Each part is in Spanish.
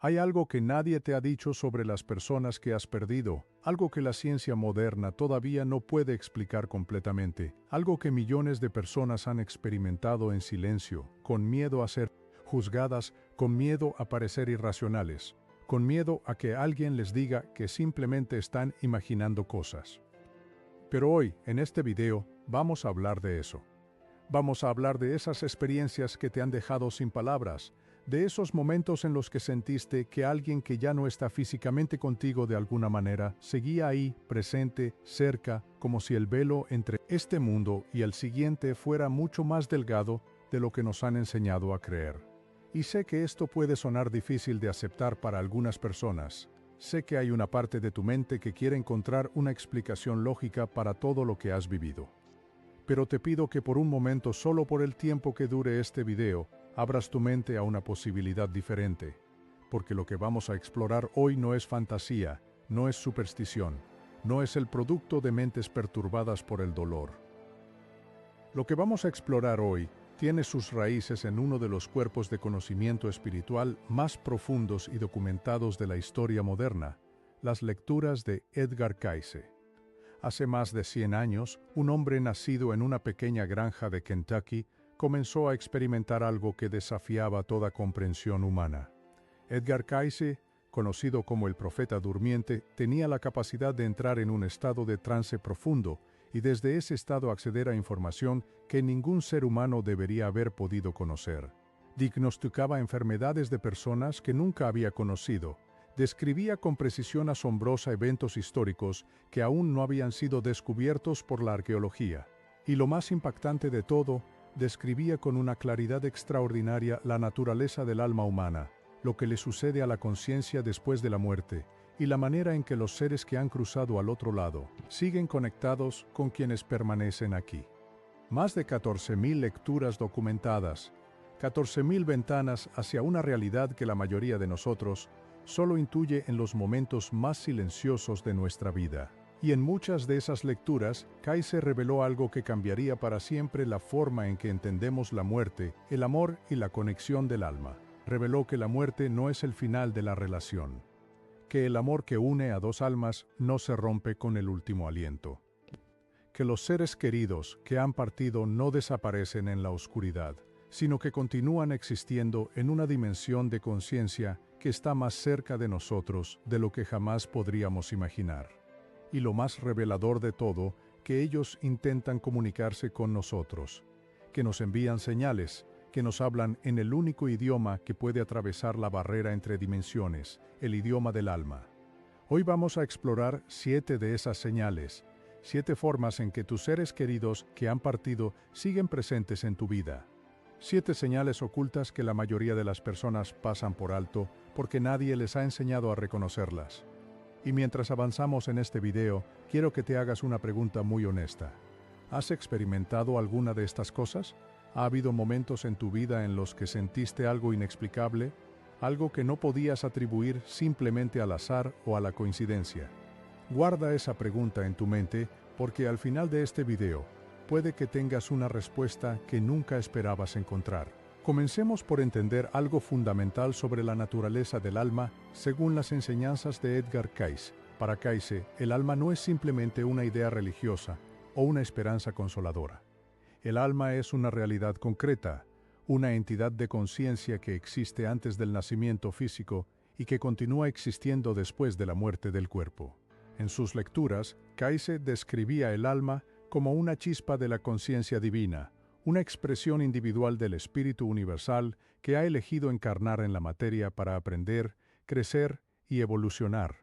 Hay algo que nadie te ha dicho sobre las personas que has perdido, algo que la ciencia moderna todavía no puede explicar completamente, algo que millones de personas han experimentado en silencio, con miedo a ser juzgadas, con miedo a parecer irracionales, con miedo a que alguien les diga que simplemente están imaginando cosas. Pero hoy, en este video, vamos a hablar de eso. Vamos a hablar de esas experiencias que te han dejado sin palabras, de esos momentos en los que sentiste que alguien que ya no está físicamente contigo de alguna manera seguía ahí, presente, cerca, como si el velo entre este mundo y el siguiente fuera mucho más delgado de lo que nos han enseñado a creer. Y sé que esto puede sonar difícil de aceptar para algunas personas. Sé que hay una parte de tu mente que quiere encontrar una explicación lógica para todo lo que has vivido. Pero te pido que por un momento, solo por el tiempo que dure este video, abras tu mente a una posibilidad diferente, porque lo que vamos a explorar hoy no es fantasía, no es superstición, no es el producto de mentes perturbadas por el dolor. Lo que vamos a explorar hoy tiene sus raíces en uno de los cuerpos de conocimiento espiritual más profundos y documentados de la historia moderna, las lecturas de Edgar Cayce. Hace más de 100 años, un hombre nacido en una pequeña granja de Kentucky comenzó a experimentar algo que desafiaba toda comprensión humana. Edgar Cayce, conocido como el profeta durmiente, tenía la capacidad de entrar en un estado de trance profundo y desde ese estado acceder a información que ningún ser humano debería haber podido conocer. Diagnosticaba enfermedades de personas que nunca había conocido. Describía con precisión asombrosa eventos históricos que aún no habían sido descubiertos por la arqueología. Y lo más impactante de todo, describía con una claridad extraordinaria la naturaleza del alma humana, lo que le sucede a la conciencia después de la muerte, y la manera en que los seres que han cruzado al otro lado siguen conectados con quienes permanecen aquí. Más de 14.000 lecturas documentadas, 14.000 ventanas hacia una realidad que la mayoría de nosotros solo intuye en los momentos más silenciosos de nuestra vida. Y en muchas de esas lecturas, Cayce reveló algo que cambiaría para siempre la forma en que entendemos la muerte, el amor y la conexión del alma. Reveló que la muerte no es el final de la relación, que el amor que une a dos almas no se rompe con el último aliento, que los seres queridos que han partido no desaparecen en la oscuridad, sino que continúan existiendo en una dimensión de conciencia que está más cerca de nosotros de lo que jamás podríamos imaginar. Y lo más revelador de todo, que ellos intentan comunicarse con nosotros, que nos envían señales, que nos hablan en el único idioma que puede atravesar la barrera entre dimensiones, el idioma del alma. Hoy vamos a explorar 7 de esas señales, 7 formas en que tus seres queridos que han partido siguen presentes en tu vida. 7 señales ocultas que la mayoría de las personas pasan por alto porque nadie les ha enseñado a reconocerlas. Y mientras avanzamos en este video, quiero que te hagas una pregunta muy honesta. ¿Has experimentado alguna de estas cosas? ¿Ha habido momentos en tu vida en los que sentiste algo inexplicable? Algo que no podías atribuir simplemente al azar o a la coincidencia. Guarda esa pregunta en tu mente porque al final de este video, puede que tengas una respuesta que nunca esperabas encontrar. Comencemos por entender algo fundamental sobre la naturaleza del alma según las enseñanzas de Edgar Cayce. Para Cayce, el alma no es simplemente una idea religiosa o una esperanza consoladora. El alma es una realidad concreta, una entidad de conciencia que existe antes del nacimiento físico y que continúa existiendo después de la muerte del cuerpo. En sus lecturas, Cayce describía el alma como una chispa de la conciencia divina, una expresión individual del espíritu universal que ha elegido encarnar en la materia para aprender, crecer y evolucionar.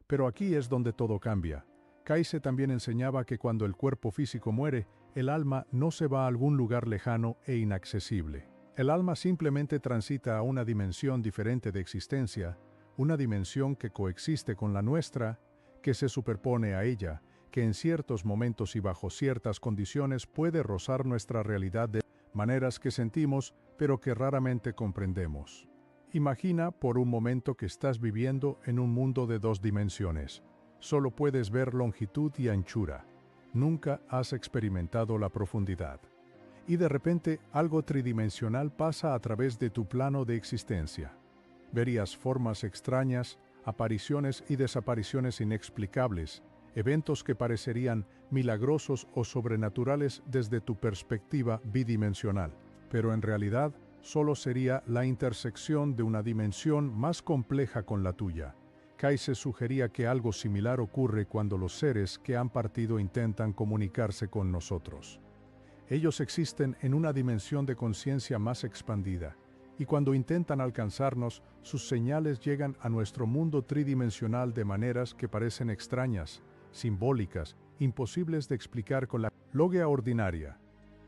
Pero aquí es donde todo cambia. Cayce también enseñaba que cuando el cuerpo físico muere, el alma no se va a algún lugar lejano e inaccesible. El alma simplemente transita a una dimensión diferente de existencia, una dimensión que coexiste con la nuestra, que se superpone a ella, que en ciertos momentos y bajo ciertas condiciones puede rozar nuestra realidad de maneras que sentimos, pero que raramente comprendemos. Imagina por un momento que estás viviendo en un mundo de 2 dimensiones. Solo puedes ver longitud y anchura. Nunca has experimentado la profundidad. Y de repente algo tridimensional pasa a través de tu plano de existencia. Verías formas extrañas, apariciones y desapariciones inexplicables, eventos que parecerían milagrosos o sobrenaturales desde tu perspectiva bidimensional, pero en realidad solo sería la intersección de una dimensión más compleja con la tuya. Kayse sugería que algo similar ocurre cuando los seres que han partido intentan comunicarse con nosotros. Ellos existen en una dimensión de conciencia más expandida, y cuando intentan alcanzarnos, sus señales llegan a nuestro mundo tridimensional de maneras que parecen extrañas, simbólicas, imposibles de explicar con la lógica ordinaria,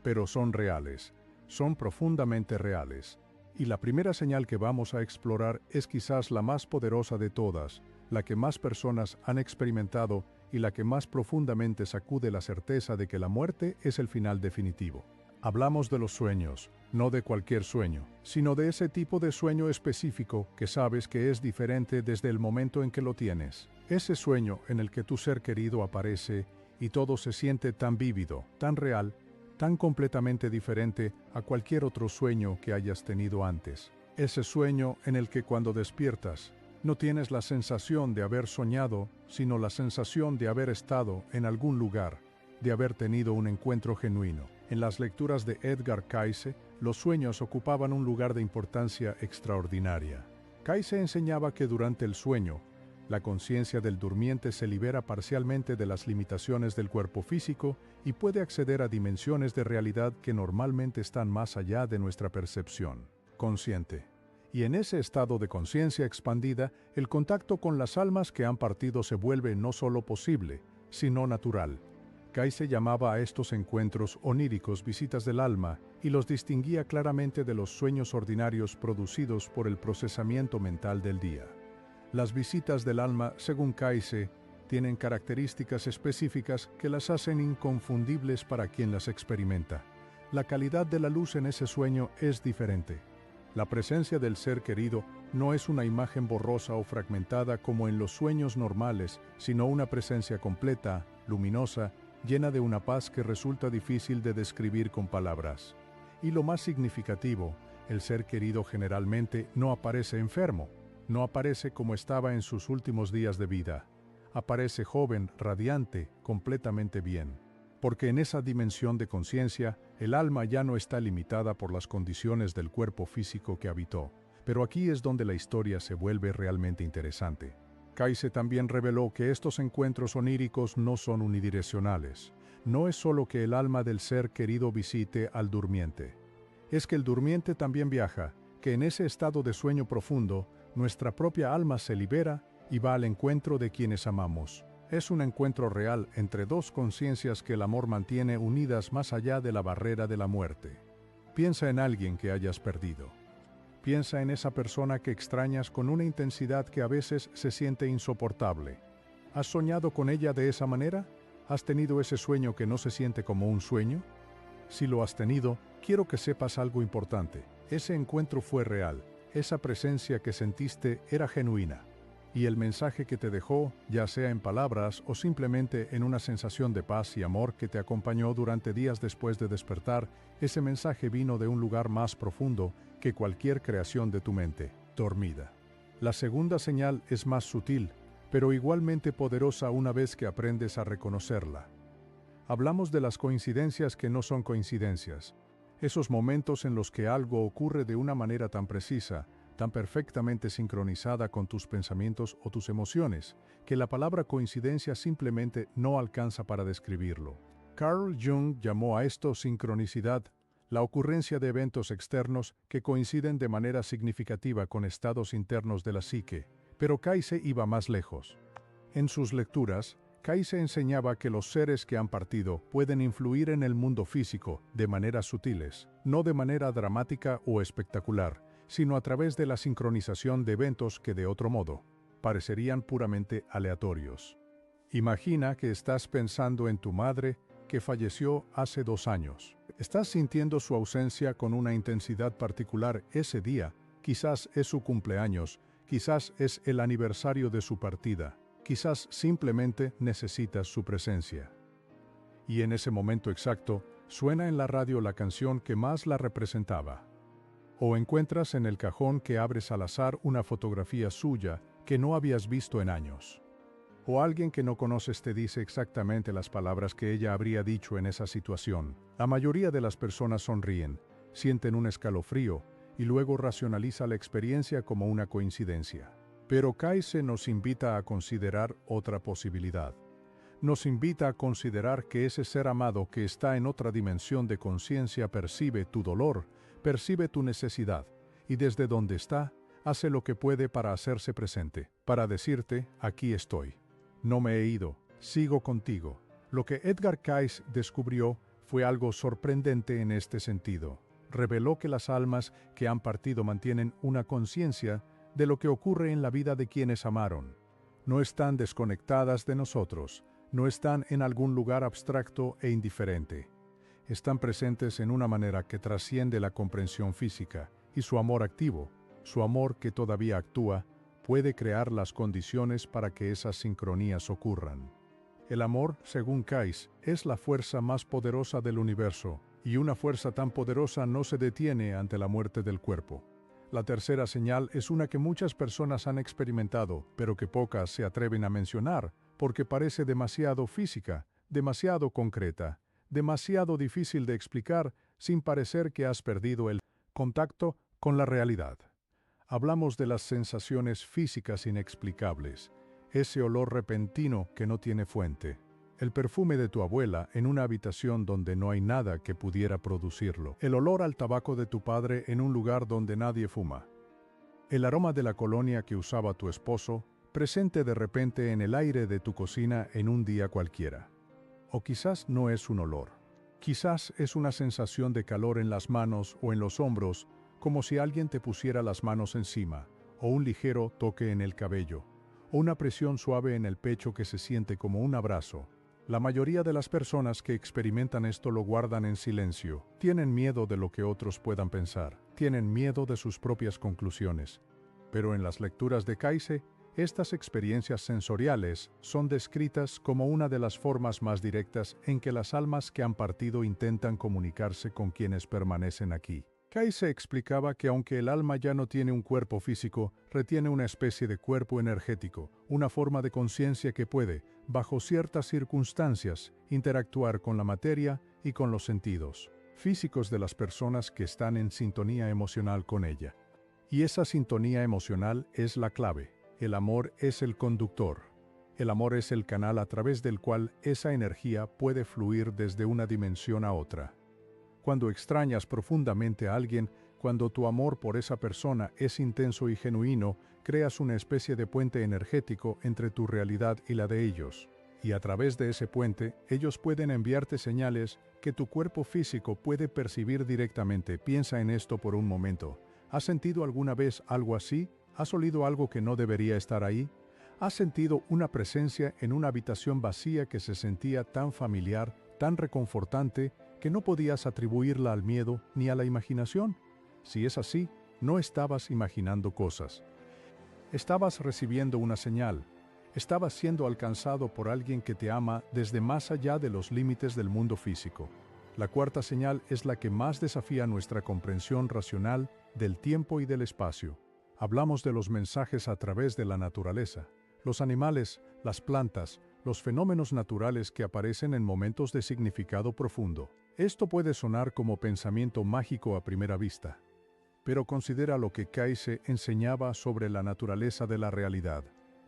pero son reales, son profundamente reales. Y la primera señal que vamos a explorar es quizás la más poderosa de todas, la que más personas han experimentado y la que más profundamente sacude la certeza de que la muerte es el final definitivo. Hablamos de los sueños, no de cualquier sueño, sino de ese tipo de sueño específico que sabes que es diferente desde el momento en que lo tienes. Ese sueño en el que tu ser querido aparece y todo se siente tan vívido, tan real, tan completamente diferente a cualquier otro sueño que hayas tenido antes. Ese sueño en el que cuando despiertas, no tienes la sensación de haber soñado, sino la sensación de haber estado en algún lugar, de haber tenido un encuentro genuino. En las lecturas de Edgar Cayce, los sueños ocupaban un lugar de importancia extraordinaria. Cayce enseñaba que durante el sueño, la conciencia del durmiente se libera parcialmente de las limitaciones del cuerpo físico y puede acceder a dimensiones de realidad que normalmente están más allá de nuestra percepción consciente. Y en ese estado de conciencia expandida, el contacto con las almas que han partido se vuelve no solo posible, sino natural. Cayce llamaba a estos encuentros oníricos visitas del alma y los distinguía claramente de los sueños ordinarios producidos por el procesamiento mental del día. Las visitas del alma, según Cayce, tienen características específicas que las hacen inconfundibles para quien las experimenta. La calidad de la luz en ese sueño es diferente. La presencia del ser querido no es una imagen borrosa o fragmentada como en los sueños normales, sino una presencia completa, luminosa, llena de una paz que resulta difícil de describir con palabras. Y lo más significativo, el ser querido generalmente no aparece enfermo, no aparece como estaba en sus últimos días de vida. Aparece joven, radiante, completamente bien. Porque en esa dimensión de conciencia, el alma ya no está limitada por las condiciones del cuerpo físico que habitó. Pero aquí es donde la historia se vuelve realmente interesante. Cayce también reveló que estos encuentros oníricos no son unidireccionales. No es solo que el alma del ser querido visite al durmiente. Es que el durmiente también viaja, que en ese estado de sueño profundo, nuestra propia alma se libera y va al encuentro de quienes amamos. Es un encuentro real entre dos conciencias que el amor mantiene unidas más allá de la barrera de la muerte. Piensa en alguien que hayas perdido. Piensa en esa persona que extrañas con una intensidad que a veces se siente insoportable. ¿Has soñado con ella de esa manera? ¿Has tenido ese sueño que no se siente como un sueño? Si lo has tenido, quiero que sepas algo importante. Ese encuentro fue real. Esa presencia que sentiste era genuina. Y el mensaje que te dejó, ya sea en palabras o simplemente en una sensación de paz y amor que te acompañó durante días después de despertar, ese mensaje vino de un lugar más profundo que cualquier creación de tu mente, dormida. La segunda señal es más sutil, pero igualmente poderosa una vez que aprendes a reconocerla. Hablamos de las coincidencias que no son coincidencias, esos momentos en los que algo ocurre de una manera tan precisa, tan perfectamente sincronizada con tus pensamientos o tus emociones, que la palabra coincidencia simplemente no alcanza para describirlo. Carl Jung llamó a esto sincronicidad, la ocurrencia de eventos externos que coinciden de manera significativa con estados internos de la psique, pero Cayce iba más lejos. En sus lecturas, Cayce enseñaba que los seres que han partido pueden influir en el mundo físico de maneras sutiles, no de manera dramática o espectacular, sino a través de la sincronización de eventos que de otro modo parecerían puramente aleatorios. Imagina que estás pensando en tu madre que falleció hace 2 años. Estás sintiendo su ausencia con una intensidad particular ese día, quizás es su cumpleaños, quizás es el aniversario de su partida, quizás simplemente necesitas su presencia. Y en ese momento exacto, suena en la radio la canción que más la representaba. O encuentras en el cajón que abres al azar una fotografía suya que no habías visto en años. O alguien que no conoces te dice exactamente las palabras que ella habría dicho en esa situación. La mayoría de las personas sonríen, sienten un escalofrío y luego racionaliza la experiencia como una coincidencia. Pero Kayse nos invita a considerar otra posibilidad. Nos invita a considerar que ese ser amado que está en otra dimensión de conciencia percibe tu dolor, percibe tu necesidad, y desde donde está, hace lo que puede para hacerse presente, para decirte, aquí estoy. No me he ido, sigo contigo. Lo que Edgar Cayce descubrió fue algo sorprendente en este sentido. Reveló que las almas que han partido mantienen una conciencia de lo que ocurre en la vida de quienes amaron. No están desconectadas de nosotros, no están en algún lugar abstracto e indiferente. Están presentes en una manera que trasciende la comprensión física, y su amor activo, su amor que todavía actúa, puede crear las condiciones para que esas sincronías ocurran. El amor, según Cayce, es la fuerza más poderosa del universo, y una fuerza tan poderosa no se detiene ante la muerte del cuerpo. La tercera señal es una que muchas personas han experimentado, pero que pocas se atreven a mencionar, porque parece demasiado física, demasiado concreta, demasiado difícil de explicar sin parecer que has perdido el contacto con la realidad. Hablamos de las sensaciones físicas inexplicables, ese olor repentino que no tiene fuente, el perfume de tu abuela en una habitación donde no hay nada que pudiera producirlo, el olor al tabaco de tu padre en un lugar donde nadie fuma, el aroma de la colonia que usaba tu esposo, presente de repente en el aire de tu cocina en un día cualquiera. O quizás no es un olor, quizás es una sensación de calor en las manos o en los hombros, como si alguien te pusiera las manos encima, o un ligero toque en el cabello, o una presión suave en el pecho que se siente como un abrazo. La mayoría de las personas que experimentan esto lo guardan en silencio, tienen miedo de lo que otros puedan pensar, tienen miedo de sus propias conclusiones. Pero en las lecturas de Cayce, estas experiencias sensoriales son descritas como una de las formas más directas en que las almas que han partido intentan comunicarse con quienes permanecen aquí. Cayce explicaba que aunque el alma ya no tiene un cuerpo físico, retiene una especie de cuerpo energético, una forma de conciencia que puede, bajo ciertas circunstancias, interactuar con la materia y con los sentidos físicos de las personas que están en sintonía emocional con ella. Y esa sintonía emocional es la clave. El amor es el conductor. El amor es el canal a través del cual esa energía puede fluir desde una dimensión a otra. Cuando extrañas profundamente a alguien, cuando tu amor por esa persona es intenso y genuino, creas una especie de puente energético entre tu realidad y la de ellos. Y a través de ese puente, ellos pueden enviarte señales que tu cuerpo físico puede percibir directamente. Piensa en esto por un momento. ¿Has sentido alguna vez algo así? ¿Has olido algo que no debería estar ahí? ¿Has sentido una presencia en una habitación vacía que se sentía tan familiar, tan reconfortante, que no podías atribuirla al miedo ni a la imaginación? Si es así, no estabas imaginando cosas. Estabas recibiendo una señal. Estabas siendo alcanzado por alguien que te ama desde más allá de los límites del mundo físico. La cuarta señal es la que más desafía nuestra comprensión racional del tiempo y del espacio. Hablamos de los mensajes a través de la naturaleza, los animales, las plantas, los fenómenos naturales que aparecen en momentos de significado profundo. Esto puede sonar como pensamiento mágico a primera vista, pero considera lo que Cayce enseñaba sobre la naturaleza de la realidad.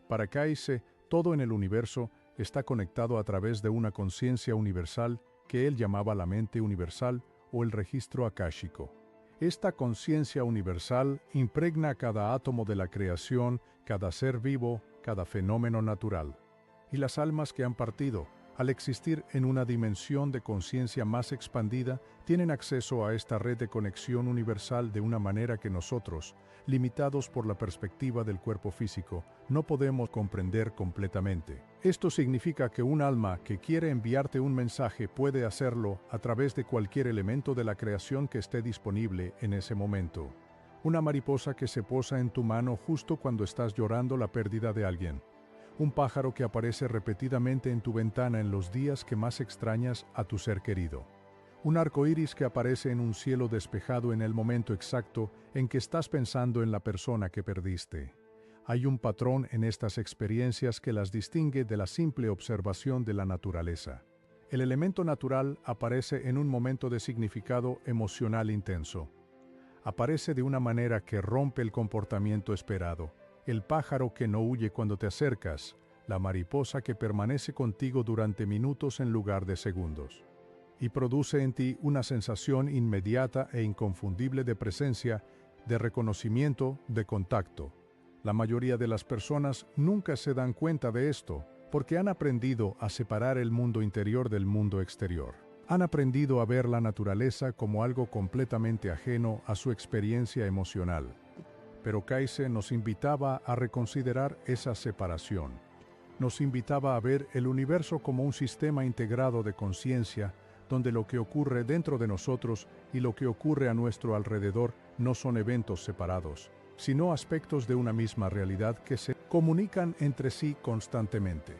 Para Cayce, todo en el universo está conectado a través de una conciencia universal que él llamaba la mente universal o el registro akáshico. Esta conciencia universal impregna cada átomo de la creación, cada ser vivo, cada fenómeno natural. Y las almas que han partido, al existir en una dimensión de conciencia más expandida, tienen acceso a esta red de conexión universal de una manera que nosotros, limitados por la perspectiva del cuerpo físico, no podemos comprender completamente. Esto significa que un alma que quiere enviarte un mensaje puede hacerlo a través de cualquier elemento de la creación que esté disponible en ese momento. Una mariposa que se posa en tu mano justo cuando estás llorando la pérdida de alguien. Un pájaro que aparece repetidamente en tu ventana en los días que más extrañas a tu ser querido. Un arco iris que aparece en un cielo despejado en el momento exacto en que estás pensando en la persona que perdiste. Hay un patrón en estas experiencias que las distingue de la simple observación de la naturaleza. El elemento natural aparece en un momento de significado emocional intenso. Aparece de una manera que rompe el comportamiento esperado. El pájaro que no huye cuando te acercas, la mariposa que permanece contigo durante minutos en lugar de segundos. Y produce en ti una sensación inmediata e inconfundible de presencia, de reconocimiento, de contacto. La mayoría de las personas nunca se dan cuenta de esto, porque han aprendido a separar el mundo interior del mundo exterior. Han aprendido a ver la naturaleza como algo completamente ajeno a su experiencia emocional. Pero Kaizen nos invitaba a reconsiderar esa separación. Nos invitaba a ver el universo como un sistema integrado de conciencia, donde lo que ocurre dentro de nosotros y lo que ocurre a nuestro alrededor no son eventos separados, sino aspectos de una misma realidad que se comunican entre sí constantemente.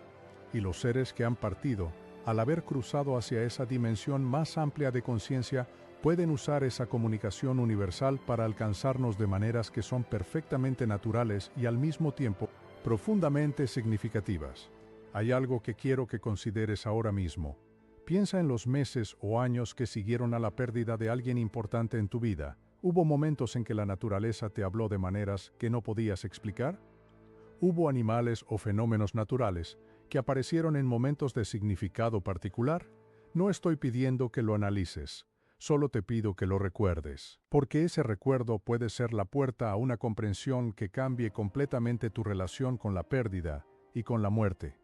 Y los seres que han partido, al haber cruzado hacia esa dimensión más amplia de conciencia, pueden usar esa comunicación universal para alcanzarnos de maneras que son perfectamente naturales y al mismo tiempo profundamente significativas. Hay algo que quiero que consideres ahora mismo. Piensa en los meses o años que siguieron a la pérdida de alguien importante en tu vida. ¿Hubo momentos en que la naturaleza te habló de maneras que no podías explicar? ¿Hubo animales o fenómenos naturales que aparecieron en momentos de significado particular? No estoy pidiendo que lo analices, solo te pido que lo recuerdes, porque ese recuerdo puede ser la puerta a una comprensión que cambie completamente tu relación con la pérdida y con la muerte.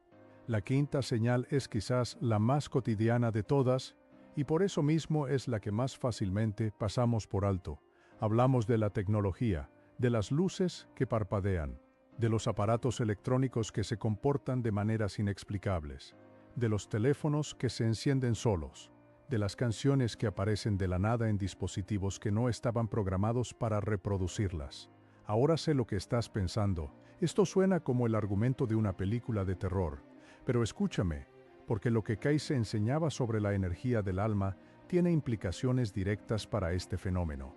La quinta señal es quizás la más cotidiana de todas, y por eso mismo es la que más fácilmente pasamos por alto. Hablamos de la tecnología, de las luces que parpadean, de los aparatos electrónicos que se comportan de maneras inexplicables, de los teléfonos que se encienden solos, de las canciones que aparecen de la nada en dispositivos que no estaban programados para reproducirlas. Ahora sé lo que estás pensando. Esto suena como el argumento de una película de terror. Pero escúchame, porque lo que Kaizen enseñaba sobre la energía del alma tiene implicaciones directas para este fenómeno.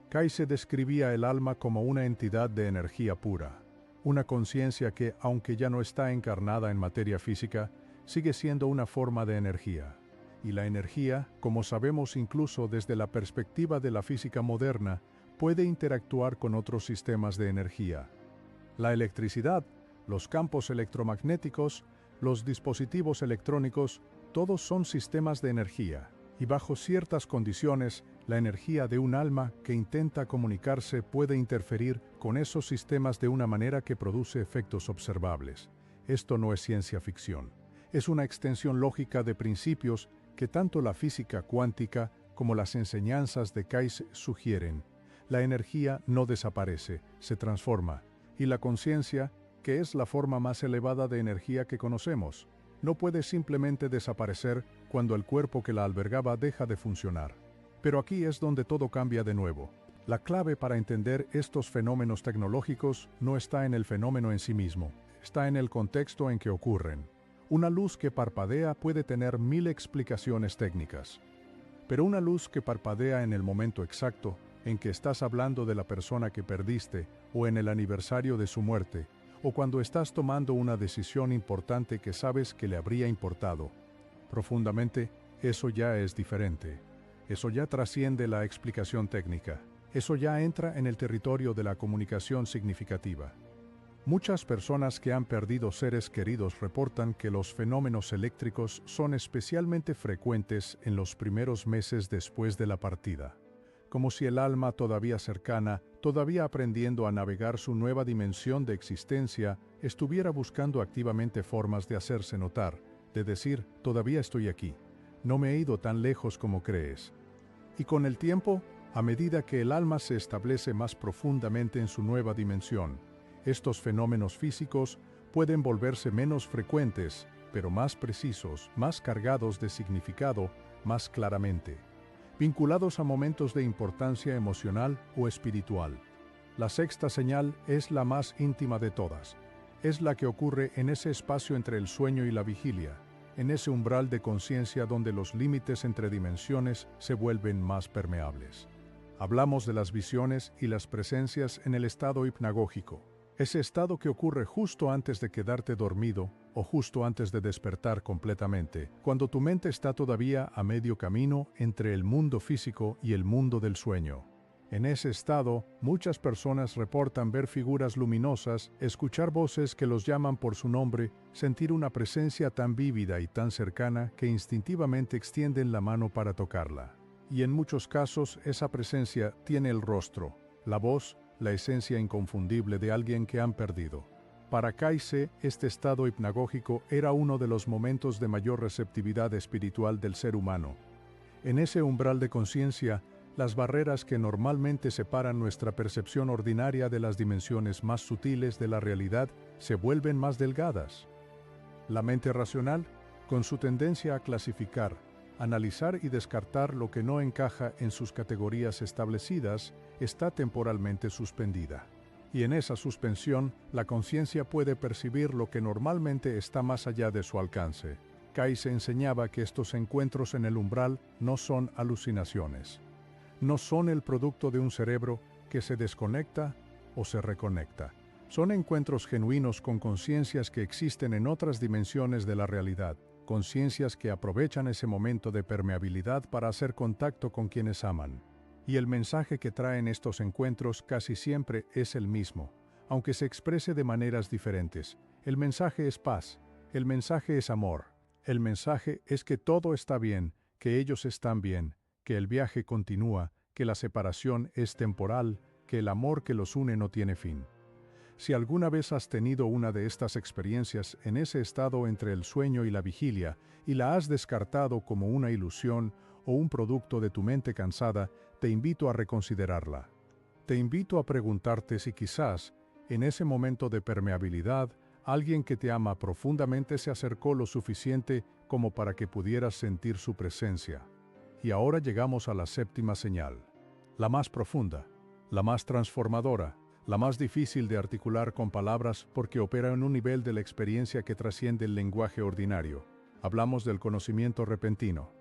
Kaizen describía el alma como una entidad de energía pura, una conciencia que, aunque ya no está encarnada en materia física, sigue siendo una forma de energía. Y la energía, como sabemos incluso desde la perspectiva de la física moderna, puede interactuar con otros sistemas de energía. La electricidad, los campos electromagnéticos, los dispositivos electrónicos, todos son sistemas de energía, y bajo ciertas condiciones, la energía de un alma que intenta comunicarse puede interferir con esos sistemas de una manera que produce efectos observables. Esto no es ciencia ficción. Es una extensión lógica de principios que tanto la física cuántica como las enseñanzas de Kaizen sugieren. La energía no desaparece, se transforma, y la conciencia, que es la forma más elevada de energía que conocemos, no puede simplemente desaparecer cuando el cuerpo que la albergaba deja de funcionar. Pero aquí es donde todo cambia de nuevo. La clave para entender estos fenómenos tecnológicos no está en el fenómeno en sí mismo, está en el contexto en que ocurren. Una luz que parpadea puede tener 1000 explicaciones técnicas. Pero una luz que parpadea en el momento exacto en que estás hablando de la persona que perdiste o en el aniversario de su muerte, o cuando estás tomando una decisión importante que sabes que le habría importado profundamente, eso ya es diferente. Eso ya trasciende la explicación técnica. Eso ya entra en el territorio de la comunicación significativa. Muchas personas que han perdido seres queridos reportan que los fenómenos eléctricos son especialmente frecuentes en los primeros meses después de la partida. Como si el alma todavía cercana, todavía aprendiendo a navegar su nueva dimensión de existencia, estuviera buscando activamente formas de hacerse notar, de decir, todavía estoy aquí, no me he ido tan lejos como crees. Y con el tiempo, a medida que el alma se establece más profundamente en su nueva dimensión, estos fenómenos físicos pueden volverse menos frecuentes, pero más precisos, más cargados de significado, más claramente, vinculados a momentos de importancia emocional o espiritual. La sexta señal es la más íntima de todas. Es la que ocurre en ese espacio entre el sueño y la vigilia. en ese umbral de conciencia donde los límites entre dimensiones se vuelven más permeables. Hablamos de las visiones y las presencias en el estado hipnagógico, ese estado que ocurre justo antes de quedarte dormido o justo antes de despertar completamente, cuando tu mente está todavía a medio camino entre el mundo físico y el mundo del sueño. En ese estado, muchas personas reportan ver figuras luminosas, escuchar voces que los llaman por su nombre, sentir una presencia tan vívida y tan cercana que instintivamente extienden la mano para tocarla. Y en muchos casos esa presencia tiene el rostro, la voz, la esencia inconfundible de alguien que han perdido. Para Kayse, este estado hipnagógico era uno de los momentos de mayor receptividad espiritual del ser humano. En ese umbral de conciencia, las barreras que normalmente separan nuestra percepción ordinaria de las dimensiones más sutiles de la realidad se vuelven más delgadas. La mente racional, con su tendencia a clasificar, analizar y descartar lo que no encaja en sus categorías establecidas, está temporalmente suspendida. Y en esa suspensión, la conciencia puede percibir lo que normalmente está más allá de su alcance. Kayse enseñaba que estos encuentros en el umbral no son alucinaciones. No son el producto de un cerebro que se desconecta o se reconecta. Son encuentros genuinos con conciencias que existen en otras dimensiones de la realidad, conciencias que aprovechan ese momento de permeabilidad para hacer contacto con quienes aman. Y el mensaje que traen estos encuentros casi siempre es el mismo, aunque se exprese de maneras diferentes. El mensaje es paz, el mensaje es amor, el mensaje es que todo está bien, que ellos están bien, que el viaje continúa, que la separación es temporal, que el amor que los une no tiene fin. Si alguna vez has tenido una de estas experiencias en ese estado entre el sueño y la vigilia, y la has descartado como una ilusión o un producto de tu mente cansada, te invito a reconsiderarla. Te invito a preguntarte si quizás, en ese momento de permeabilidad, alguien que te ama profundamente se acercó lo suficiente como para que pudieras sentir su presencia. Y ahora llegamos a la séptima señal, la más profunda, la más transformadora, la más difícil de articular con palabras porque opera en un nivel de la experiencia que trasciende el lenguaje ordinario. Hablamos del conocimiento repentino,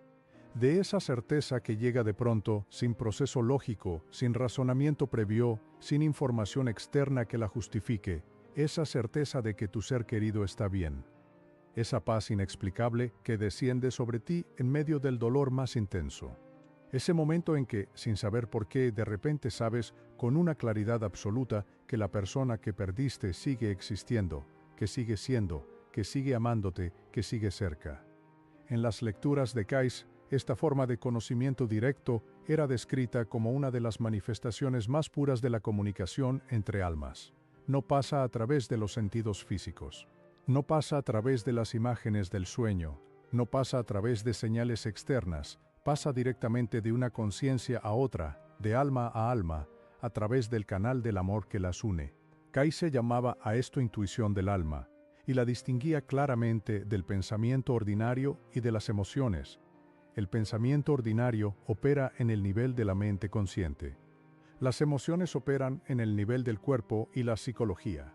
de esa certeza que llega de pronto, sin proceso lógico, sin razonamiento previo, sin información externa que la justifique, esa certeza de que tu ser querido está bien. Esa paz inexplicable que desciende sobre ti en medio del dolor más intenso. Ese momento en que, sin saber por qué, de repente sabes con una claridad absoluta que la persona que perdiste sigue existiendo, que sigue siendo, que sigue amándote, que sigue cerca. En las lecturas de Kayse, esta forma de conocimiento directo era descrita como una de las manifestaciones más puras de la comunicación entre almas. No pasa a través de los sentidos físicos. No pasa a través de las imágenes del sueño, no pasa a través de señales externas, pasa directamente de una conciencia a otra, de alma a alma, a través del canal del amor que las une. Kayse llamaba a esto intuición del alma, y la distinguía claramente del pensamiento ordinario y de las emociones. El pensamiento ordinario opera en el nivel de la mente consciente. Las emociones operan en el nivel del cuerpo y la psicología.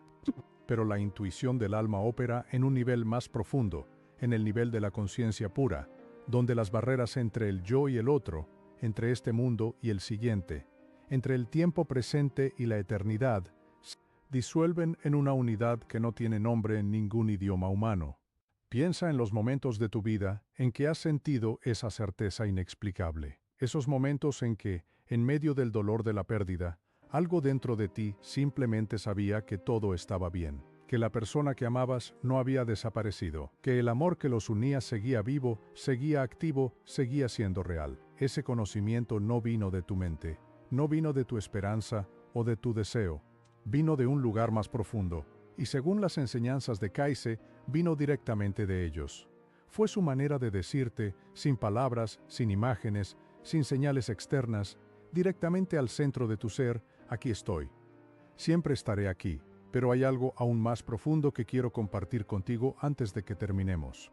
Pero la intuición del alma opera en un nivel más profundo, en el nivel de la conciencia pura, donde las barreras entre el yo y el otro, entre este mundo y el siguiente, entre el tiempo presente y la eternidad, se disuelven en una unidad que no tiene nombre en ningún idioma humano. Piensa en los momentos de tu vida en que has sentido esa certeza inexplicable, esos momentos en que, en medio del dolor de la pérdida, algo dentro de ti simplemente sabía que todo estaba bien, que la persona que amabas no había desaparecido, que el amor que los unía seguía vivo, seguía activo, seguía siendo real. Ese conocimiento no vino de tu mente, no vino de tu esperanza o de tu deseo, vino de un lugar más profundo, y según las enseñanzas de Kayse, vino directamente de ellos. Fue su manera de decirte, sin palabras, sin imágenes, sin señales externas, directamente al centro de tu ser: aquí estoy. Siempre estaré aquí, pero hay algo aún más profundo que quiero compartir contigo antes de que terminemos.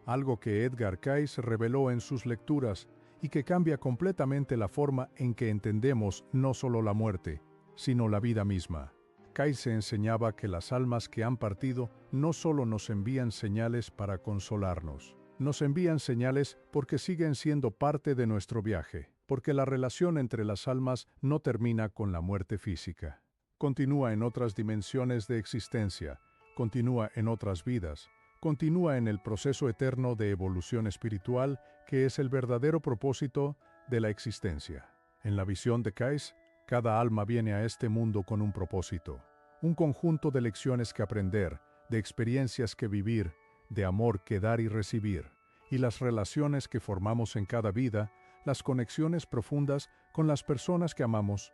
Algo que Edgar Cayce reveló en sus lecturas y que cambia completamente la forma en que entendemos no solo la muerte, sino la vida misma. Cayce enseñaba que las almas que han partido no solo nos envían señales para consolarnos, Nos envían señales porque siguen siendo parte de nuestro viaje, porque la relación entre las almas no termina con la muerte física. Continúa en otras dimensiones de existencia, continúa en otras vidas, continúa en el proceso eterno de evolución espiritual que es el verdadero propósito de la existencia. En la visión de Kais, cada alma viene a este mundo con un propósito, un conjunto de lecciones que aprender, de experiencias que vivir, de amor que dar y recibir, y las relaciones que formamos en cada vida, las conexiones profundas con las personas que amamos,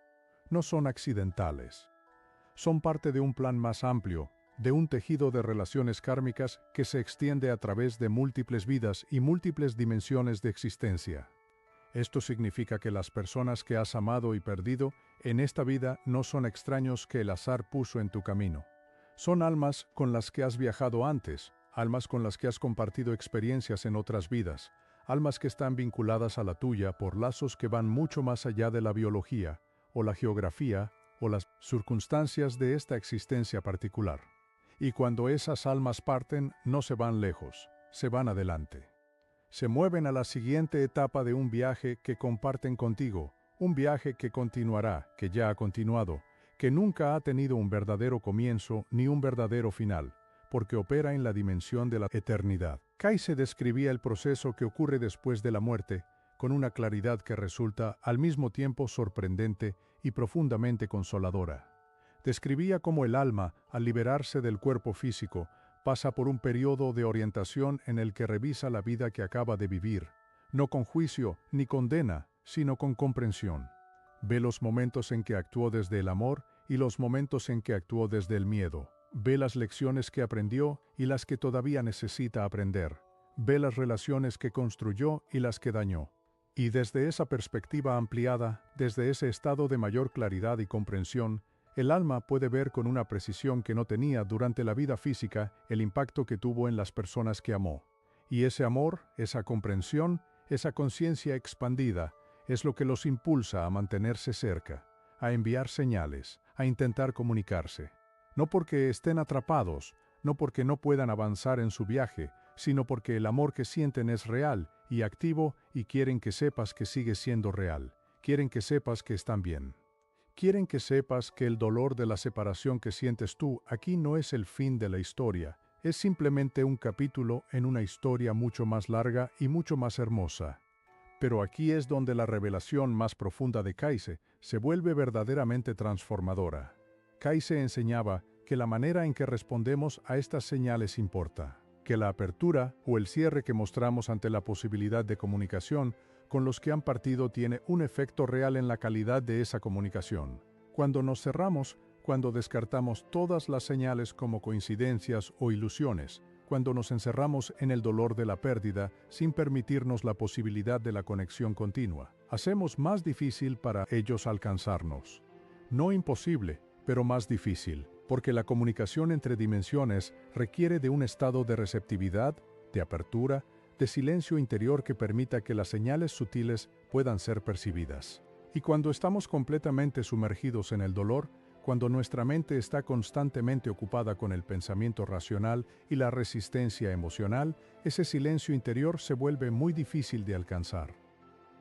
no son accidentales. Son parte de un plan más amplio, de un tejido de relaciones kármicas que se extiende a través de múltiples vidas y múltiples dimensiones de existencia. Esto significa que las personas que has amado y perdido en esta vida no son extraños que el azar puso en tu camino. Son almas con las que has viajado antes, almas con las que has compartido experiencias en otras vidas, almas que están vinculadas a la tuya por lazos que van mucho más allá de la biología, o la geografía, o las circunstancias de esta existencia particular. Y cuando esas almas parten, no se van lejos, se van adelante. Se mueven a la siguiente etapa de un viaje que comparten contigo, un viaje que continuará, que ya ha continuado, que nunca ha tenido un verdadero comienzo ni un verdadero final, porque opera en la dimensión de la eternidad. Kais describía el proceso que ocurre después de la muerte, con una claridad que resulta al mismo tiempo sorprendente y profundamente consoladora. Describía cómo el alma, al liberarse del cuerpo físico, pasa por un periodo de orientación en el que revisa la vida que acaba de vivir, no con juicio ni condena, sino con comprensión. Ve los momentos en que actuó desde el amor y los momentos en que actuó desde el miedo. Ve las lecciones que aprendió y las que todavía necesita aprender. Ve las relaciones que construyó y las que dañó. Y desde esa perspectiva ampliada, desde ese estado de mayor claridad y comprensión, el alma puede ver con una precisión que no tenía durante la vida física el impacto que tuvo en las personas que amó. Y ese amor, esa comprensión, esa conciencia expandida, es lo que los impulsa a mantenerse cerca, a enviar señales, a intentar comunicarse. No porque estén atrapados, no porque no puedan avanzar en su viaje, sino porque el amor que sienten es real y activo y quieren que sepas que sigue siendo real. Quieren que sepas que están bien. Quieren que sepas que el dolor de la separación que sientes tú aquí no es el fin de la historia, es simplemente un capítulo en una historia mucho más larga y mucho más hermosa. Pero aquí es donde la revelación más profunda de Kais se vuelve verdaderamente transformadora. Kais enseñaba que la manera en que respondemos a estas señales importa, que la apertura o el cierre que mostramos ante la posibilidad de comunicación con los que han partido tiene un efecto real en la calidad de esa comunicación. Cuando nos cerramos, cuando descartamos todas las señales como coincidencias o ilusiones, cuando nos encerramos en el dolor de la pérdida sin permitirnos la posibilidad de la conexión continua, hacemos más difícil para ellos alcanzarnos. No imposible, pero más difícil, porque la comunicación entre dimensiones requiere de un estado de receptividad, de apertura, de silencio interior que permita que las señales sutiles puedan ser percibidas. Y cuando estamos completamente sumergidos en el dolor, cuando nuestra mente está constantemente ocupada con el pensamiento racional y la resistencia emocional, ese silencio interior se vuelve muy difícil de alcanzar.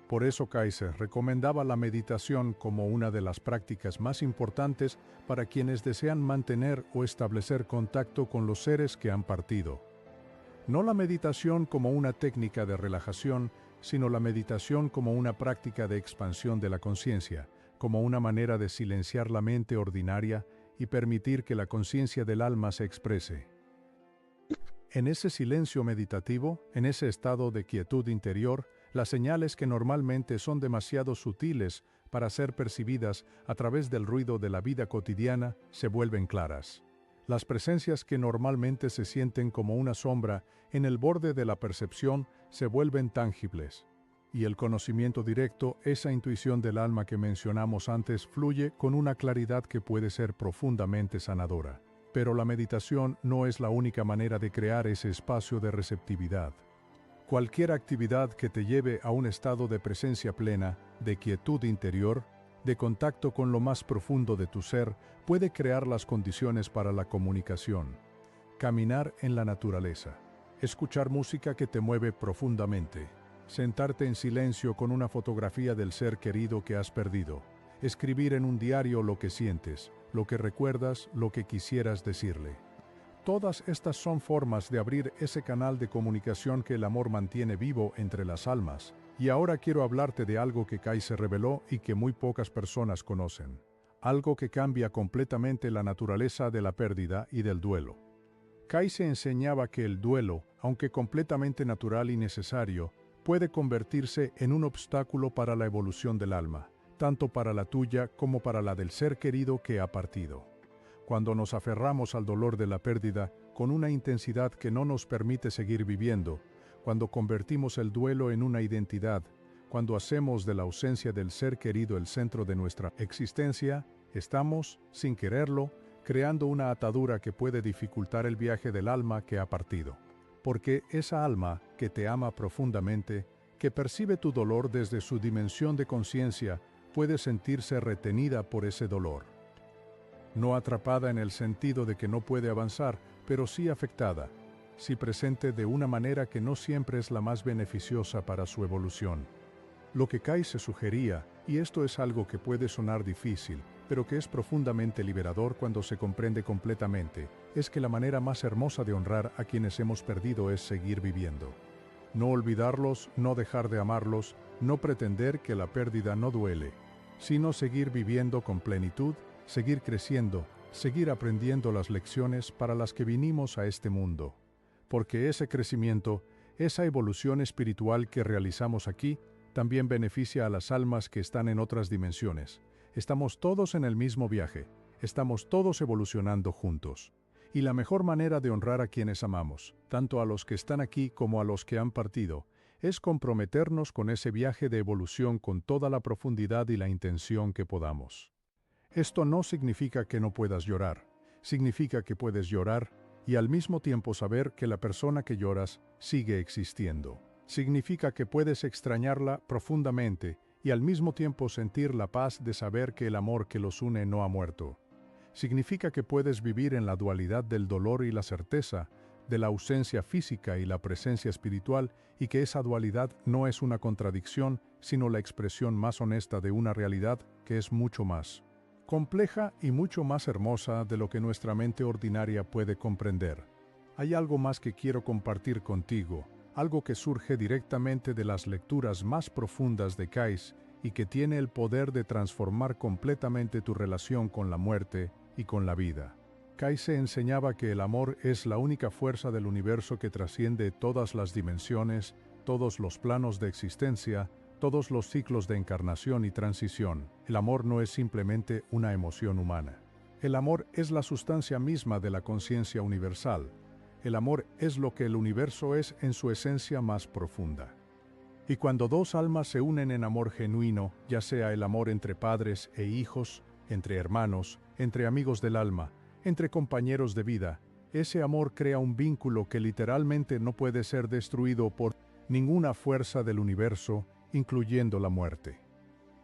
Por eso Kais recomendaba la meditación como una de las prácticas más importantes para quienes desean mantener o establecer contacto con los seres que han partido. No la meditación como una técnica de relajación, sino la meditación como una práctica de expansión de la conciencia, como una manera de silenciar la mente ordinaria y permitir que la conciencia del alma se exprese. En ese silencio meditativo, en ese estado de quietud interior, las señales que normalmente son demasiado sutiles para ser percibidas a través del ruido de la vida cotidiana se vuelven claras. Las presencias que normalmente se sienten como una sombra en el borde de la percepción se vuelven tangibles. Y el conocimiento directo, esa intuición del alma que mencionamos antes, fluye con una claridad que puede ser profundamente sanadora. Pero la meditación no es la única manera de crear ese espacio de receptividad. Cualquier actividad que te lleve a un estado de presencia plena, de quietud interior, de contacto con lo más profundo de tu ser, puede crear las condiciones para la comunicación. Caminar en la naturaleza. escuchar música que te mueve profundamente, sentarte en silencio con una fotografía del ser querido que has perdido, escribir en un diario lo que sientes, lo que recuerdas, lo que quisieras decirle. Todas estas son formas de abrir ese canal de comunicación que el amor mantiene vivo entre las almas. Y ahora quiero hablarte de algo que Kai se reveló y que muy pocas personas conocen. Algo que cambia completamente la naturaleza de la pérdida y del duelo. Kai se enseñaba que el duelo, aunque completamente natural y necesario, puede convertirse en un obstáculo para la evolución del alma, tanto para la tuya como para la del ser querido que ha partido. Cuando nos aferramos al dolor de la pérdida con una intensidad que no nos permite seguir viviendo, cuando convertimos el duelo en una identidad, cuando hacemos de la ausencia del ser querido el centro de nuestra existencia, estamos, sin quererlo, creando una atadura que puede dificultar el viaje del alma que ha partido. Porque esa alma que te ama profundamente, que percibe tu dolor desde su dimensión de conciencia, puede sentirse retenida por ese dolor. No atrapada en el sentido de que no puede avanzar, pero sí afectada, sí presente de una manera que no siempre es la más beneficiosa para su evolución. Lo que Kai se sugería, y esto es algo que puede sonar difícil, pero que es profundamente liberador cuando se comprende completamente, es que la manera más hermosa de honrar a quienes hemos perdido es seguir viviendo. No olvidarlos, no dejar de amarlos, no pretender que la pérdida no duele, sino seguir viviendo con plenitud, seguir creciendo, seguir aprendiendo las lecciones para las que vinimos a este mundo. Porque ese crecimiento, esa evolución espiritual que realizamos aquí, también beneficia a las almas que están en otras dimensiones. Estamos todos en el mismo viaje, estamos todos evolucionando juntos. Y la mejor manera de honrar a quienes amamos, tanto a los que están aquí como a los que han partido, es comprometernos con ese viaje de evolución con toda la profundidad y la intención que podamos. Esto no significa que no puedas llorar, significa que puedes llorar y al mismo tiempo saber que la persona que lloras sigue existiendo. Significa que puedes extrañarla profundamente y al mismo tiempo sentir la paz de saber que el amor que los une no ha muerto. Significa que puedes vivir en la dualidad del dolor y la certeza, de la ausencia física y la presencia espiritual, y que esa dualidad no es una contradicción, sino la expresión más honesta de una realidad que es mucho más compleja y mucho más hermosa de lo que nuestra mente ordinaria puede comprender. Hay algo más que quiero compartir contigo, algo que surge directamente de las lecturas más profundas de Kai y que tiene el poder de transformar completamente tu relación con la muerte y con la vida. Kai se enseñaba que el amor es la única fuerza del universo que trasciende todas las dimensiones, todos los planos de existencia, todos los ciclos de encarnación y transición. El amor no es simplemente una emoción humana. El amor es la sustancia misma de la conciencia universal. El amor es lo que el universo es en su esencia más profunda. Y cuando dos almas se unen en amor genuino, ya sea el amor entre padres e hijos, entre hermanos, entre amigos del alma, entre compañeros de vida, ese amor crea un vínculo que literalmente no puede ser destruido por ninguna fuerza del universo, incluyendo la muerte.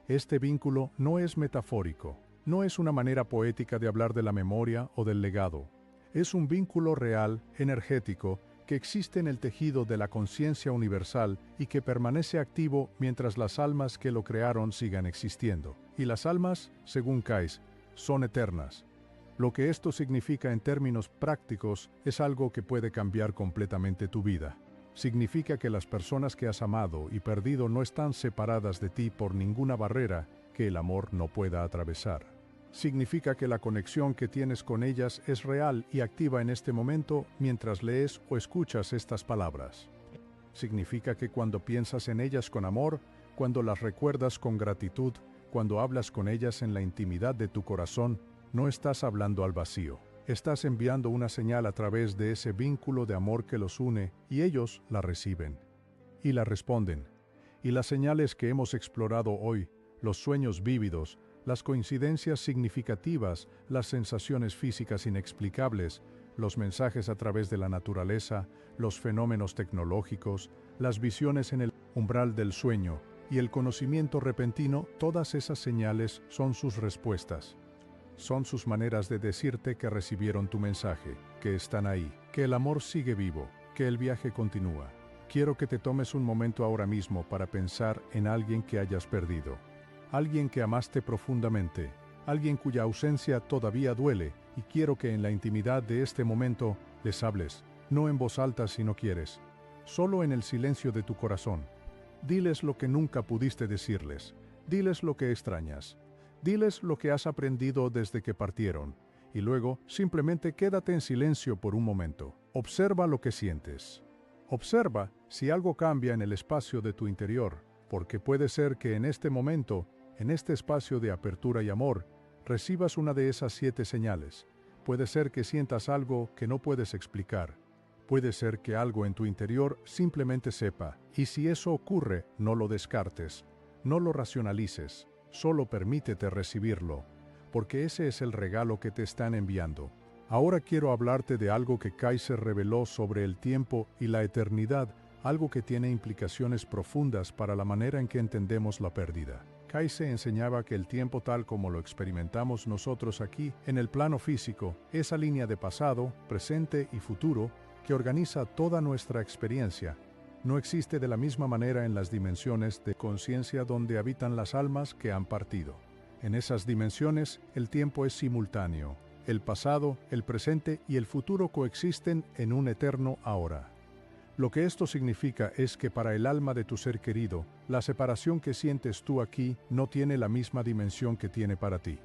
Este vínculo no es metafórico, no es una manera poética de hablar de la memoria o del legado. Es un vínculo real, energético, que existe en el tejido de la conciencia universal y que permanece activo mientras las almas que lo crearon sigan existiendo. Y las almas, según Kai, son eternas. Lo que esto significa en términos prácticos es algo que puede cambiar completamente tu vida. Significa que las personas que has amado y perdido no están separadas de ti por ninguna barrera que el amor no pueda atravesar. Significa que la conexión que tienes con ellas es real y activa en este momento mientras lees o escuchas estas palabras. Significa que cuando piensas en ellas con amor, cuando las recuerdas con gratitud, cuando hablas con ellas en la intimidad de tu corazón, no estás hablando al vacío. Estás enviando una señal a través de ese vínculo de amor que los une y ellos la reciben y la responden. Y las señales que hemos explorado hoy, los sueños vívidos, las coincidencias significativas, las sensaciones físicas inexplicables, los mensajes a través de la naturaleza, los fenómenos tecnológicos, las visiones en el umbral del sueño y el conocimiento repentino, todas esas señales son sus respuestas. Son sus maneras de decirte que recibieron tu mensaje, que están ahí, que el amor sigue vivo, que el viaje continúa. Quiero que te tomes un momento ahora mismo para pensar en alguien que hayas perdido. Alguien que amaste profundamente. Alguien cuya ausencia todavía duele, y quiero que en la intimidad de este momento les hables, no en voz alta si no quieres, solo en el silencio de tu corazón. Diles lo que nunca pudiste decirles, diles lo que extrañas, diles lo que has aprendido desde que partieron, y luego simplemente quédate en silencio por un momento. Observa lo que sientes. Observa si algo cambia en el espacio de tu interior, porque puede ser que en este momento, en este espacio de apertura y amor, recibas una de esas 7 señales. Puede ser que sientas algo que no puedes explicar. Puede ser que algo en tu interior simplemente sepa, y si eso ocurre, no lo descartes, no lo racionalices, solo permítete recibirlo, porque ese es el regalo que te están enviando. Ahora quiero hablarte de algo que Kaiser reveló sobre el tiempo y la eternidad, algo que tiene implicaciones profundas para la manera en que entendemos la pérdida. Kaiser enseñaba que el tiempo tal como lo experimentamos nosotros aquí, en el plano físico, esa línea de pasado, presente y futuro, que organiza toda nuestra experiencia, no existe de la misma manera en las dimensiones de conciencia donde habitan las almas que han partido. En esas dimensiones, el tiempo es simultáneo. El pasado, el presente y el futuro coexisten en un eterno ahora. Lo que esto significa es que para el alma de tu ser querido, la separación que sientes tú aquí no tiene la misma dimensión que tiene para ti.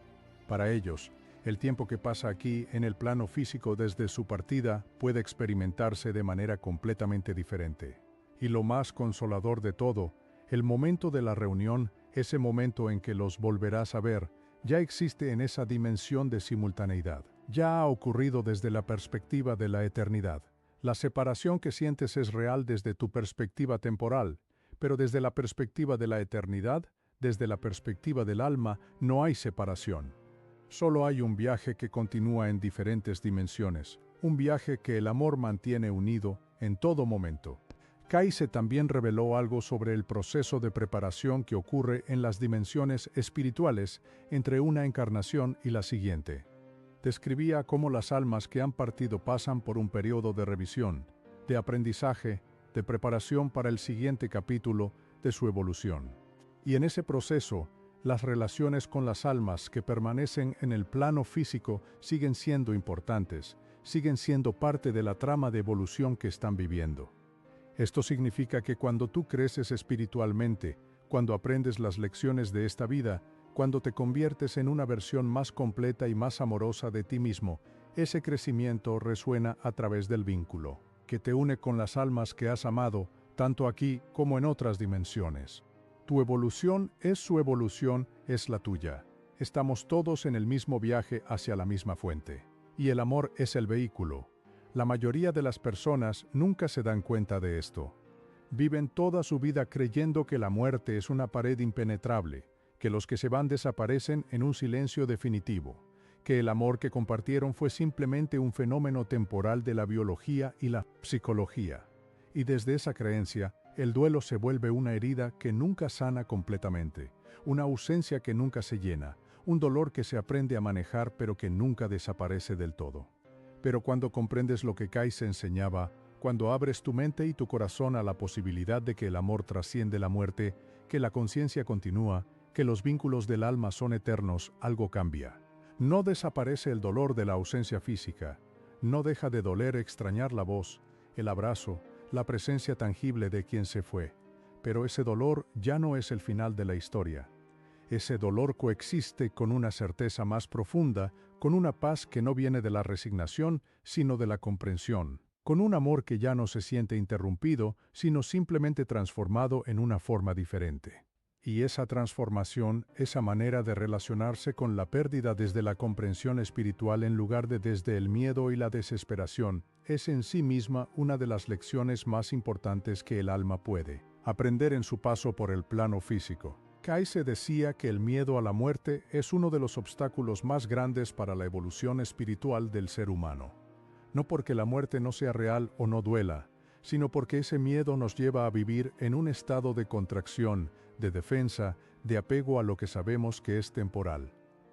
Para ellos, el tiempo que pasa aquí en el plano físico desde su partida puede experimentarse de manera completamente diferente. Y lo más consolador de todo, el momento de la reunión, ese momento en que los volverás a ver, ya existe en esa dimensión de simultaneidad. Ya ha ocurrido desde la perspectiva de la eternidad. La separación que sientes es real desde tu perspectiva temporal, pero desde la perspectiva de la eternidad, desde la perspectiva del alma, no hay separación. Solo hay un viaje que continúa en diferentes dimensiones, un viaje que el amor mantiene unido en todo momento. Kaiser también reveló algo sobre el proceso de preparación que ocurre en las dimensiones espirituales entre una encarnación y la siguiente. Describía cómo las almas que han partido pasan por un periodo de revisión, de aprendizaje, de preparación para el siguiente capítulo de su evolución. Y en ese proceso, las relaciones con las almas que permanecen en el plano físico siguen siendo importantes, siguen siendo parte de la trama de evolución que están viviendo. Esto significa que cuando tú creces espiritualmente, cuando aprendes las lecciones de esta vida, cuando te conviertes en una versión más completa y más amorosa de ti mismo, ese crecimiento resuena a través del vínculo, que te une con las almas que has amado, tanto aquí como en otras dimensiones. Tu evolución es su evolución, es la tuya. Estamos todos en el mismo viaje hacia la misma fuente. Y el amor es el vehículo. La mayoría de las personas nunca se dan cuenta de esto. Viven toda su vida creyendo que la muerte es una pared impenetrable, que los que se van desaparecen en un silencio definitivo, que el amor que compartieron fue simplemente un fenómeno temporal de la biología y la psicología. Y desde esa creencia, el duelo se vuelve una herida que nunca sana completamente, una ausencia que nunca se llena, un dolor que se aprende a manejar pero que nunca desaparece del todo. Pero cuando comprendes lo que Kaiser enseñaba, cuando abres tu mente y tu corazón a la posibilidad de que el amor trasciende la muerte, que la conciencia continúa, que los vínculos del alma son eternos, algo cambia. No desaparece el dolor de la ausencia física, no deja de doler extrañar la voz, el abrazo, la presencia tangible de quien se fue. Pero ese dolor ya no es el final de la historia. Ese dolor coexiste con una certeza más profunda, con una paz que no viene de la resignación, sino de la comprensión, con un amor que ya no se siente interrumpido, sino simplemente transformado en una forma diferente. Y esa transformación, esa manera de relacionarse con la pérdida desde la comprensión espiritual en lugar de desde el miedo y la desesperación, es en sí misma una de las lecciones más importantes que el alma puede aprender en su paso por el plano físico. Kaiser decía que el miedo a la muerte es uno de los obstáculos más grandes para la evolución espiritual del ser humano. No porque la muerte no sea real o no duela, sino porque ese miedo nos lleva a vivir en un estado de contracción, de defensa, de apego a lo que sabemos que es temporal.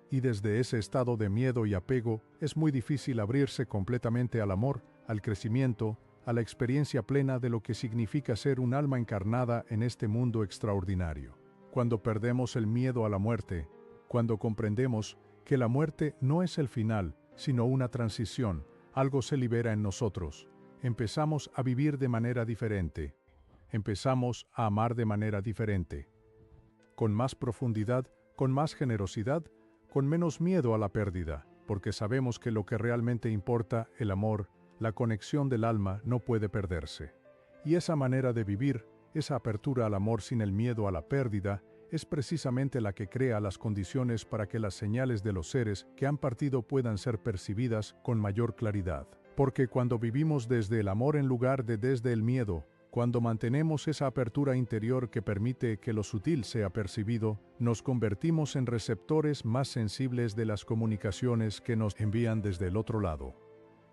Y desde ese estado de miedo y apego es muy difícil abrirse completamente al amor, al crecimiento, a la experiencia plena de lo que significa ser un alma encarnada en este mundo extraordinario. Cuando perdemos el miedo a la muerte, cuando comprendemos que la muerte no es el final, sino una transición, algo se libera en nosotros. Empezamos a vivir de manera diferente. Empezamos a amar de manera diferente. Con más profundidad, con más generosidad, con menos miedo a la pérdida, porque sabemos que lo que realmente importa, el amor, la conexión del alma, no puede perderse. Y esa manera de vivir, esa apertura al amor sin el miedo a la pérdida, es precisamente la que crea las condiciones para que las señales de los seres que han partido puedan ser percibidas con mayor claridad. Porque cuando vivimos desde el amor en lugar de desde el miedo, cuando mantenemos esa apertura interior que permite que lo sutil sea percibido, nos convertimos en receptores más sensibles de las comunicaciones que nos envían desde el otro lado.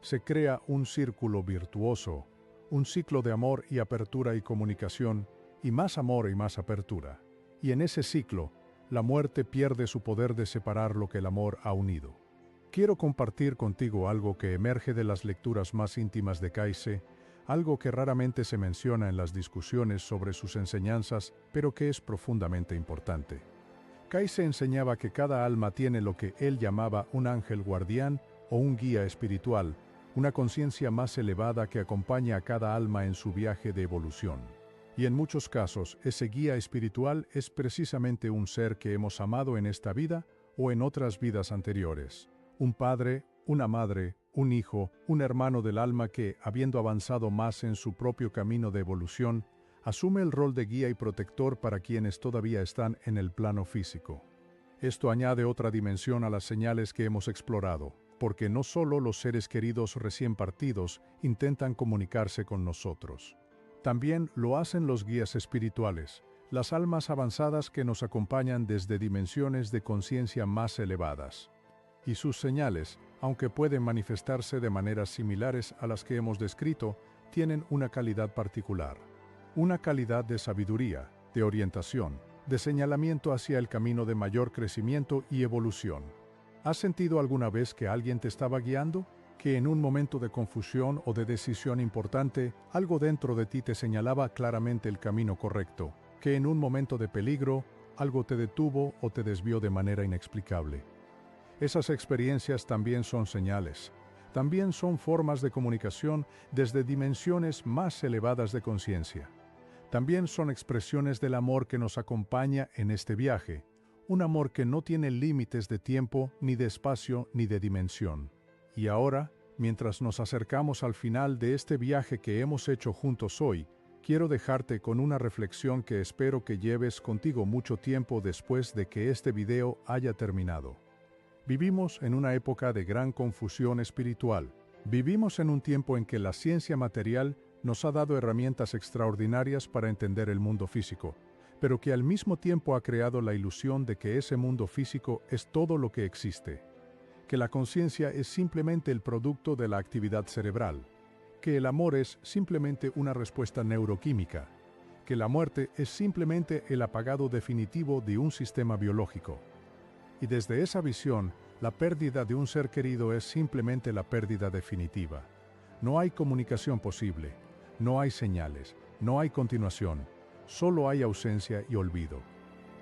Se crea un círculo virtuoso, un ciclo de amor y apertura y comunicación, y más amor y más apertura. Y en ese ciclo, la muerte pierde su poder de separar lo que el amor ha unido. Quiero compartir contigo algo que emerge de las lecturas más íntimas de Kaize, algo que raramente se menciona en las discusiones sobre sus enseñanzas, pero que es profundamente importante. Kaize enseñaba que cada alma tiene lo que él llamaba un ángel guardián o un guía espiritual, una conciencia más elevada que acompaña a cada alma en su viaje de evolución. Y en muchos casos, ese guía espiritual es precisamente un ser que hemos amado en esta vida o en otras vidas anteriores. Un padre, una madre, un hijo, un hermano del alma que, habiendo avanzado más en su propio camino de evolución, asume el rol de guía y protector para quienes todavía están en el plano físico. Esto añade otra dimensión a las señales que hemos explorado, porque no solo los seres queridos recién partidos intentan comunicarse con nosotros. También lo hacen los guías espirituales, las almas avanzadas que nos acompañan desde dimensiones de conciencia más elevadas. Y sus señales, aunque pueden manifestarse de maneras similares a las que hemos descrito, tienen una calidad particular. Una calidad de sabiduría, de orientación, de señalamiento hacia el camino de mayor crecimiento y evolución. ¿Has sentido alguna vez que alguien te estaba guiando? Que en un momento de confusión o de decisión importante, algo dentro de ti te señalaba claramente el camino correcto, que en un momento de peligro, algo te detuvo o te desvió de manera inexplicable. Esas experiencias también son señales, también son formas de comunicación desde dimensiones más elevadas de conciencia. También son expresiones del amor que nos acompaña en este viaje, un amor que no tiene límites de tiempo, ni de espacio, ni de dimensión. Y ahora, mientras nos acercamos al final de este viaje que hemos hecho juntos hoy, quiero dejarte con una reflexión que espero que lleves contigo mucho tiempo después de que este video haya terminado. Vivimos en una época de gran confusión espiritual. Vivimos en un tiempo en que la ciencia material nos ha dado herramientas extraordinarias para entender el mundo físico, pero que al mismo tiempo ha creado la ilusión de que ese mundo físico es todo lo que existe, que la conciencia es simplemente el producto de la actividad cerebral, que el amor es simplemente una respuesta neuroquímica, que la muerte es simplemente el apagado definitivo de un sistema biológico. Y desde esa visión, la pérdida de un ser querido es simplemente la pérdida definitiva. No hay comunicación posible, no hay señales, no hay continuación, solo hay ausencia y olvido.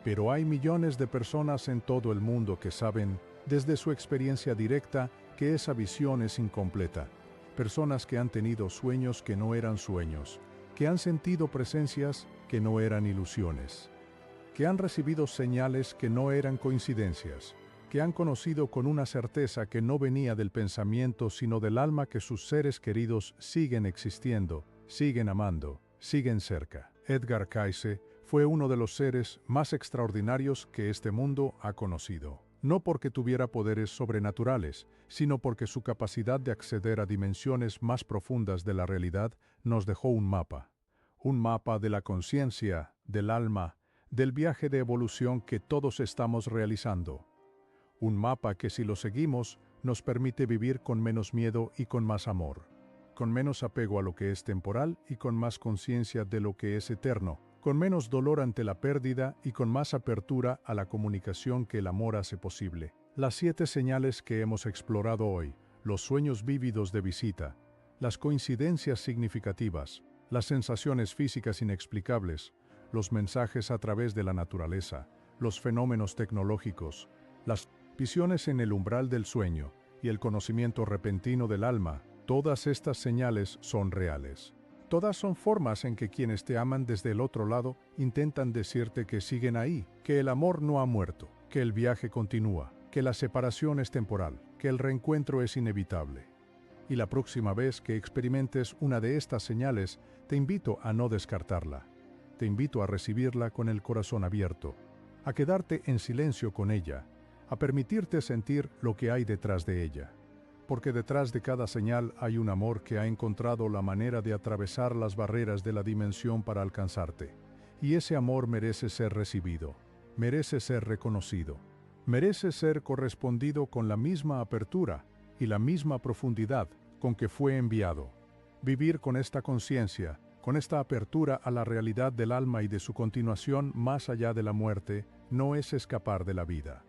Pero hay millones de personas en todo el mundo que saben, desde su experiencia directa, que esa visión es incompleta. Personas que han tenido sueños que no eran sueños, que han sentido presencias que no eran ilusiones, que han recibido señales que no eran coincidencias, que han conocido con una certeza que no venía del pensamiento sino del alma que sus seres queridos siguen existiendo, siguen amando, siguen cerca. Edgar Cayce fue uno de los seres más extraordinarios que este mundo ha conocido. No porque tuviera poderes sobrenaturales, sino porque su capacidad de acceder a dimensiones más profundas de la realidad nos dejó un mapa de la conciencia, del alma, del viaje de evolución que todos estamos realizando. Un mapa que si lo seguimos nos permite vivir con menos miedo y con más amor, con menos apego a lo que es temporal y con más conciencia de lo que es eterno, con menos dolor ante la pérdida y con más apertura a la comunicación que el amor hace posible. Las 7 señales que hemos explorado hoy, los sueños vívidos de visita, las coincidencias significativas, las sensaciones físicas inexplicables, los mensajes a través de la naturaleza, los fenómenos tecnológicos, las visiones en el umbral del sueño y el conocimiento repentino del alma, todas estas señales son reales. Todas son formas en que quienes te aman desde el otro lado intentan decirte que siguen ahí, que el amor no ha muerto, que el viaje continúa, que la separación es temporal, que el reencuentro es inevitable. Y la próxima vez que experimentes una de estas señales, te invito a no descartarla. Te invito a recibirla con el corazón abierto, a quedarte en silencio con ella, a permitirte sentir lo que hay detrás de ella. Porque detrás de cada señal hay un amor que ha encontrado la manera de atravesar las barreras de la dimensión para alcanzarte. Y ese amor merece ser recibido, merece ser reconocido, merece ser correspondido con la misma apertura y la misma profundidad con que fue enviado. Vivir con esta conciencia, con esta apertura a la realidad del alma y de su continuación más allá de la muerte, no es escapar de la vida.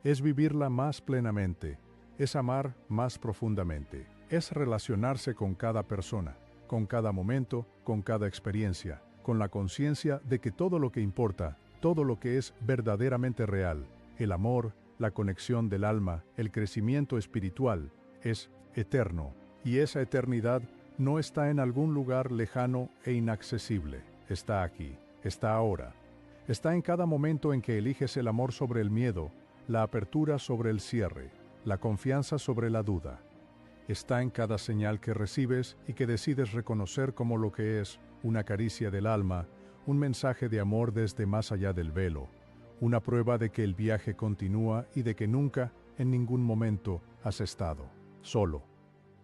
Es vivirla más plenamente, es amar más profundamente, es relacionarse con cada persona, con cada momento, con cada experiencia, con la conciencia de que todo lo que importa, todo lo que es verdaderamente real, el amor, la conexión del alma, el crecimiento espiritual, es eterno, y esa eternidad no está en algún lugar lejano e inaccesible, está aquí, está ahora. Está en cada momento en que eliges el amor sobre el miedo, la apertura sobre el cierre, la confianza sobre la duda. Está en cada señal que recibes y que decides reconocer como lo que es, una caricia del alma, un mensaje de amor desde más allá del velo, una prueba de que el viaje continúa y de que nunca, en ningún momento, has estado solo.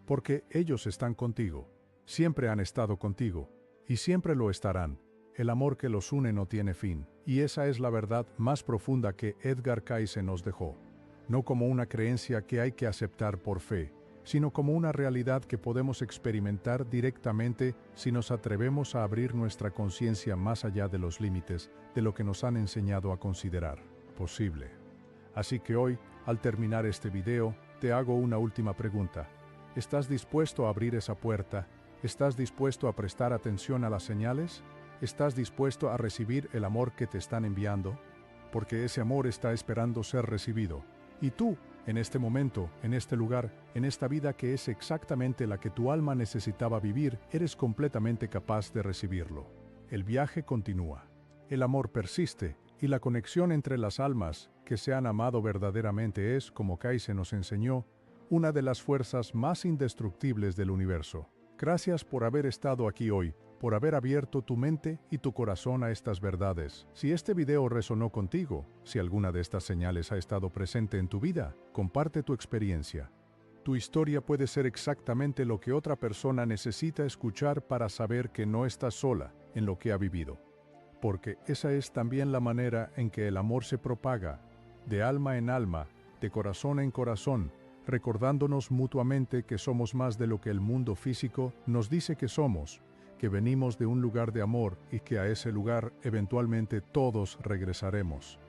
Porque ellos están contigo, siempre han estado contigo, y siempre lo estarán. El amor que los une no tiene fin, y esa es la verdad más profunda que Edgar Cayce nos dejó. No como una creencia que hay que aceptar por fe, sino como una realidad que podemos experimentar directamente si nos atrevemos a abrir nuestra conciencia más allá de los límites de lo que nos han enseñado a considerar posible. Así que hoy, al terminar este video, te hago una última pregunta. ¿Estás dispuesto a abrir esa puerta? ¿Estás dispuesto a prestar atención a las señales? ¿Estás dispuesto a recibir el amor que te están enviando? Porque ese amor está esperando ser recibido. Y tú, en este momento, en este lugar, en esta vida que es exactamente la que tu alma necesitaba vivir, eres completamente capaz de recibirlo. El viaje continúa. El amor persiste, y la conexión entre las almas que se han amado verdaderamente es, como Cayce nos enseñó, una de las fuerzas más indestructibles del universo. Gracias por haber estado aquí hoy, por haber abierto tu mente y tu corazón a estas verdades. Si este video resonó contigo, si alguna de estas señales ha estado presente en tu vida, comparte tu experiencia. Tu historia puede ser exactamente lo que otra persona necesita escuchar para saber que no estás sola en lo que ha vivido. Porque esa es también la manera en que el amor se propaga, de alma en alma, de corazón en corazón, recordándonos mutuamente que somos más de lo que el mundo físico nos dice que somos, que venimos de un lugar de amor y que a ese lugar eventualmente todos regresaremos.